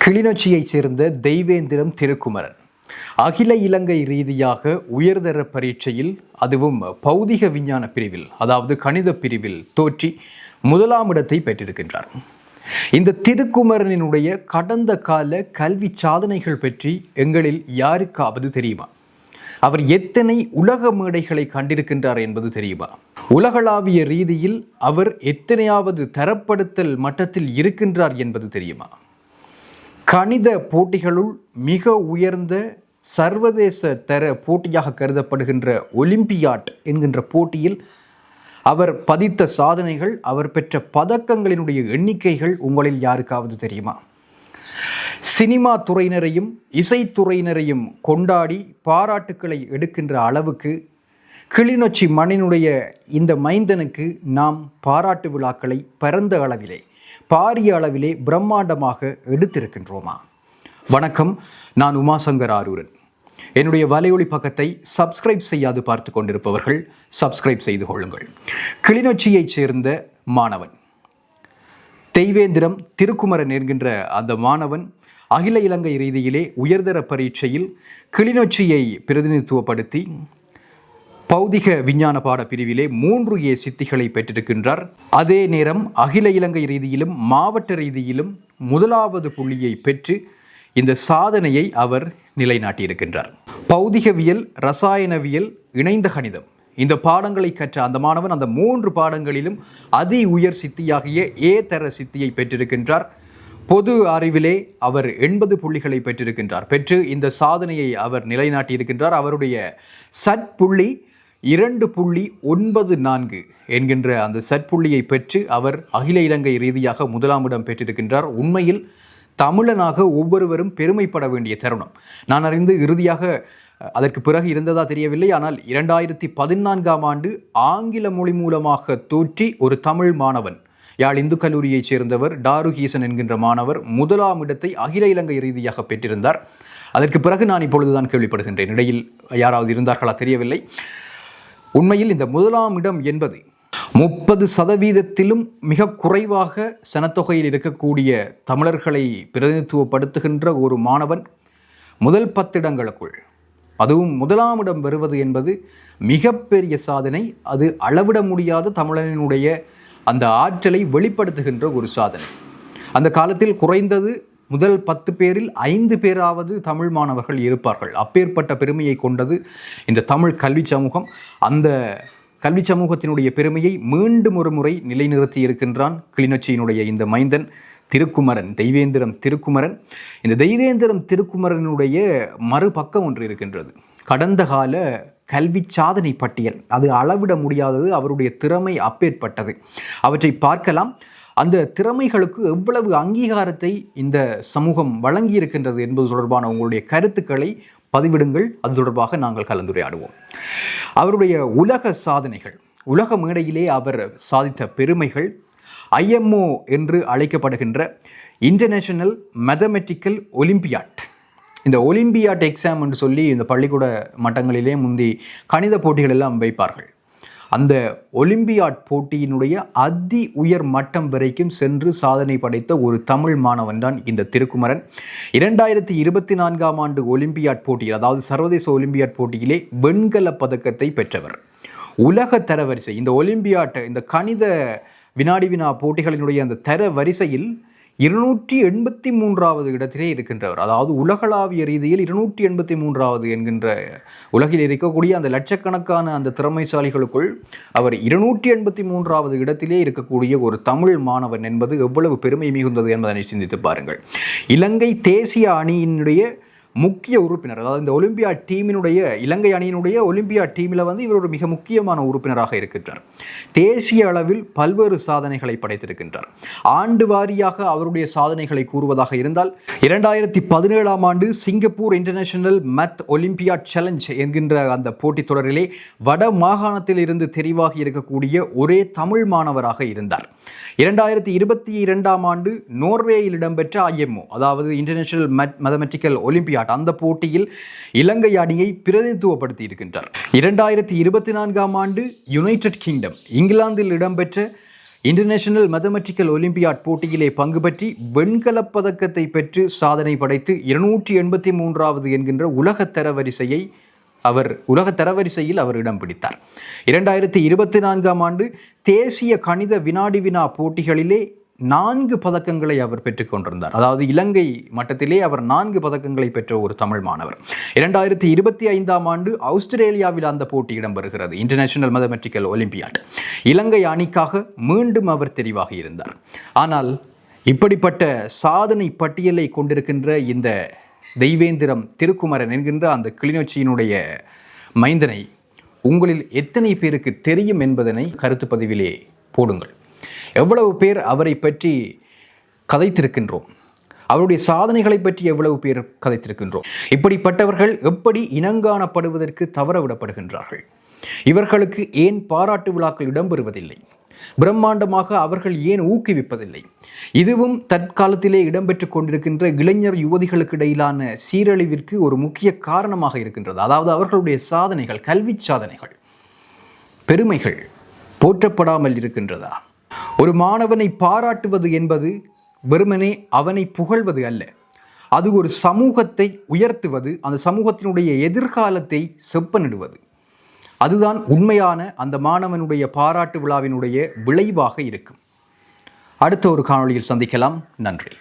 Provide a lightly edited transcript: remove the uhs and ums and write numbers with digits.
கிளிநொச்சியைச் சேர்ந்த தெய்வேந்திரம் திருக்குமரன் அகில இலங்கை ரீதியாக உயர்தர பரீட்சையில் அதுவும் பௌதிக விஞ்ஞான பிரிவில் அதாவது கணித பிரிவில் தோற்றி முதலாம் இடத்தை பெற்றிருக்கின்றார். இந்த திருக்குமரனினுடைய கடந்த கால கல்வி சாதனைகள் பற்றி எங்களில் யாருக்காவது தெரியுமா? அவர் எத்தனை உலக மேடைகளை கண்டிருக்கின்றார் என்பது தெரியுமா? உலகளாவிய ரீதியில் அவர் எத்தனையாவது தரப்படுத்தல் மட்டத்தில் இருக்கின்றார் என்பது தெரியுமா? கணித போட்டிகளுள் மிக உயர்ந்த சர்வதேச தர போட்டியாக கருதப்படுகின்ற ஒலிம்பியாட் என்கின்ற போட்டியில் அவர் பதித்த சாதனைகள், அவர் பெற்ற பதக்கங்களினுடைய எண்ணிக்கைகள் உங்களில் யாருக்காவது தெரியுமா? சினிமா துறையினரையும் இசைத்துறையினரையும் கொண்டாடி பாராட்டுக்களை எடுக்கின்ற அளவுக்கு கிளிநொச்சி மண்ணினுடைய இந்த மைந்தனுக்கு நாம் பாராட்டு விழாக்களை பரந்த அளவிலே பாரிய அளவிலே பிரம்மாண்டமாக எடுத்திருக்கின்றோமா? வணக்கம், நான் உமாசங்கர் ஆரூரன். என்னுடைய வலையொலி பக்கத்தை சப்ஸ்கிரைப் செய்யாது பார்த்து கொண்டிருப்பவர்கள் சப்ஸ்கிரைப் செய்து கொள்ளுங்கள். கிளிநொச்சியைச் சேர்ந்த மாணவன் தெய்வேந்திரம் திருக்குமரன் என்கின்ற அந்த மாணவன் அகில இலங்கை ரீதியிலே உயர்தர பரீட்சையில் கிளிநொச்சியை பிரதிநிதித்துவப்படுத்தி பௌதிக விஞ்ஞான பாட பிரிவிலே 3A சித்திகளை பெற்றிருக்கின்றார். அதே நேரம் அகில இலங்கை ரீதியிலும் மாவட்ட ரீதியிலும் முதலாவது புள்ளியை பெற்று இந்த சாதனையை அவர் நிலைநாட்டியிருக்கின்றார். பௌதிகவியல், ரசாயனவியல், இணைந்த கணிதம் இந்த பாடங்களை கற்ற அந்த மாணவன் அந்த 3 பாடங்களிலும் அதி உயர் சித்தியாகிய A தர சித்தியை பெற்றிருக்கின்றார். பொது அறிவிலே அவர் 80 புள்ளிகளை பெற்றிருக்கின்றார். பெற்று இந்த சாதனையை அவர் நிலைநாட்டியிருக்கின்றார். அவருடைய சட்புள்ளி 2.94 என்கின்ற அந்த சட்புள்ளியை பெற்று அவர் அகில இலங்கை ரீதியாக முதலாம் இடம் பெற்றிருக்கின்றார். உண்மையில் தமிழனாக ஒவ்வொருவரும் பெருமைப்பட வேண்டிய தருணம். நான் அறிந்து இறுதியாக அதற்கு பிறகு இருந்ததா தெரியவில்லை. ஆனால் 2014ஆம் ஆண்டு ஆங்கில மொழி மூலமாக தோற்றி ஒரு தமிழ் மாணவன், யாழ் இந்து கல்லூரியைச் சேர்ந்தவர் டாருகீசன் என்கின்ற மாணவர் முதலாம் இடத்தை அகில இலங்கை ரீதியாக பெற்றிருந்தார். அதற்கு பிறகு நான் இப்பொழுதுதான் கேள்விப்படுகின்றேன். இடையில் யாராவது இருந்தார்களா தெரியவில்லை. உண்மையில் இந்த முதலாம் இடம் என்பது 30% மிக குறைவாக சனத்தொகையில் இருக்கக்கூடிய தமிழர்களை பிரதிநிதித்துவப்படுத்துகின்ற ஒரு மாணவன் முதல் 10 இடங்களுக்குள் அதுவும் முதலாம் இடம் வருவது என்பது மிகப்பெரிய சாதனை. அது அளவிட முடியாத தமிழனினுடைய அந்த ஆற்றலை வெளிப்படுத்துகின்ற ஒரு சாதனை. அந்த காலத்தில் குறைந்தது முதல் 10 பேரில் 5 பேராவது தமிழ் மாணவர்கள் இருப்பார்கள். அப்பேற்பட்ட பெருமையை கொண்டது இந்த தமிழ் கல்வி சமூகம். அந்த கல்வி சமூகத்தினுடைய பெருமையை மீண்டும் ஒரு முறை நிலைநிறுத்தி இருக்கின்றான் கிளிநொச்சியினுடைய இந்த மைந்தன் திருக்குமரன், தெய்வேந்திரம் திருக்குமரன். இந்த தெய்வேந்திரம் திருக்குமரனுடைய மறுபக்கம் ஒன்று இருக்கின்றது. கடந்த கால கல்வி சாதனை பட்டியல், அது அளவிட முடியாதது. அவருடைய திறமை அப்பேற்பட்டது. அவற்றை பார்க்கலாம். அந்த திறமைகளுக்கு எவ்வளவு அங்கீகாரத்தை இந்த சமூகம் வழங்கியிருக்கின்றது என்பது தொடர்பான உங்களுடைய கருத்துக்களை பதிவிடுங்கள். அது தொடர்பாக நாங்கள் கலந்துரையாடுவோம். அவருடைய உலக சாதனைகள், உலக மேடையிலே அவர் சாதித்த பெருமைகள், IMO என்று அழைக்கப்படுகின்ற இன்டர்நேஷனல் மேத்தமெட்டிக்கல் ஒலிம்பியாட், இந்த ஒலிம்பியாட் எக்ஸாம் என்று சொல்லி இந்த பள்ளிக்கூட மட்டங்களிலே முந்தி கணித போட்டிகள் எல்லாம் வைப்பார்கள். அந்த ஒலிம்பியாட் போட்டியினுடைய அதி உயர் மட்டம் வரைக்கும் சென்று சாதனை படைத்த ஒரு தமிழ் மாணவன் தான் இந்த திருக்குமரன். 2024ஆம் ஆண்டு ஒலிம்பியாட் போட்டியில், அதாவது சர்வதேச ஒலிம்பியாட் போட்டியிலே வெண்கல பதக்கத்தை பெற்றவர். உலக தரவரிசை, இந்த ஒலிம்பியாட், இந்த கணித வினாடி வினா போட்டிகளினுடைய அந்த தர வரிசையில் 283வது இடத்திலே இருக்கின்றவர். அதாவது உலகளாவிய ரீதியில் 283வது என்கின்ற உலகில் இருக்கக்கூடிய அந்த லட்சக்கணக்கான அந்த திறமைசாலிகளுக்குள் அவர் 283வது இடத்திலே இருக்கக்கூடிய ஒரு தமிழ் மாணவன் என்பது எவ்வளவு பெருமை மிகுந்தது என்பதனை சிந்தித்து பாருங்கள். இலங்கை தேசிய அணியினுடைய முக்கிய உறுப்பினர், அதாவது இந்த ஒலிம்பியாட் டீமினுடைய, இலங்கை அணியினுடைய ஒலிம்பியாட் டீமில் இவர் ஒரு மிக முக்கியமான உறுப்பினராக இருக்கின்றார். தேசிய அளவில் பல்வேறு சாதனைகளை படைத்திருக்கின்றார். ஆண்டு வாரியாக அவருடைய சாதனைகளை கூறுவதாக இருந்தால் 2017ஆம் ஆண்டு Singapore international math olympiad challenge என்கின்ற அந்த போட்டித் தொடரிலே வட மாகாணத்தில் இருந்து தெரிவாகி இருக்கக்கூடிய ஒரே தமிழ் மாணவராக இருந்தார். 2022ஆம் ஆண்டு நோர்வேயில் இடம்பெற்ற IMO, அதாவது இன்டர்நேஷனல் மேத்தமெட்டிக்கல் ஒலிம்பியாட், அந்த போட்டியில் இலங்கை அணியை பிரதிநிதித்துவப்படுத்தி இருக்கின்றார். 2024ஆம் ஆண்டு யுனைடெட் கிங்டம், இங்கிலாந்தில் இடம்பெற்ற இன்டர்நேஷனல் மேத்தமெட்டிக்கல் ஒலிம்பியாட் போட்டியிலே பங்கு பற்றி வெண்கலப் பதக்கத்தை பெற்று சாதனை படைத்து 283வது என்கின்ற உலக தரவரிசையில் அவர் இடம் பிடித்தார். 2024ஆம் ஆண்டு தேசிய கணித வினாடி வினா போட்டிகளிலே 4 பதக்கங்களை அவர் பெற்றுக் கொண்டிருந்தார். அதாவது இலங்கை மட்டத்திலே அவர் 4 பதக்கங்களை பெற்ற ஒரு தமிழ் மாணவர். 2025ஆம் ஆண்டு ஆஸ்திரேலியாவில் அந்த போட்டி இடம்பெறுகிறது, இன்டர்நேஷனல் மேத்தமெட்டிக்கல் ஒலிம்பியாட். இலங்கை அணிக்காக மீண்டும் அவர் தெரிவாக இருந்தார். ஆனால் இப்படிப்பட்ட சாதனை பட்டியலை கொண்டிருக்கின்ற இந்த தெய்வேந்திரம் திருக்குமரன் என்கின்ற அந்த கிளிநொச்சியினுடைய மைந்தனை உங்களில் எத்தனை பேருக்கு தெரியும் என்பதனை கருத்து பதிவிலே போடுங்கள். எவ்வளவு பேர் அவரை பற்றி கதைத்திருக்கின்றோம், அவருடைய சாதனைகளை பற்றி எவ்வளவு பேர் கதைத்திருக்கின்றோம். இப்படிப்பட்டவர்கள் எப்படி இனங்காணப்படுவதற்கு தவறவிடப்படுகின்றார்கள்? இவர்களுக்கு ஏன் பாராட்டு விழாக்கள் இடம்பெறுவதில்லை? பிரம்மாண்டமாக அவர்கள் ஏன் ஊக்குவிப்பதில்லை? இதுவும் தற்காலத்திலே இடம்பெற்றுக் கொண்டிருக்கின்ற இளைஞர் யுவதிகளுக்கு இடையிலான சீரழிவிற்கு ஒரு முக்கிய காரணமாக இருக்கின்றது. அதாவது அவர்களுடைய சாதனைகள், கல்வி சாதனைகள், பெருமைகள் போற்றப்படாமல் இருக்கின்றதா? ஒரு மாணவனை பாராட்டுவது என்பது வெறுமனே அவனை புகழ்வது அல்ல, அது ஒரு சமூகத்தை உயர்த்துவது, அந்த சமூகத்தினுடைய எதிர்காலத்தை செப்பனிடுவது. அதுதான் உண்மையான அந்த மாணவனுடைய பாராட்டு விழாவினுடைய விளைவாக இருக்கும். அடுத்த ஒரு காணொளியில் சந்திக்கலாம். நன்றி.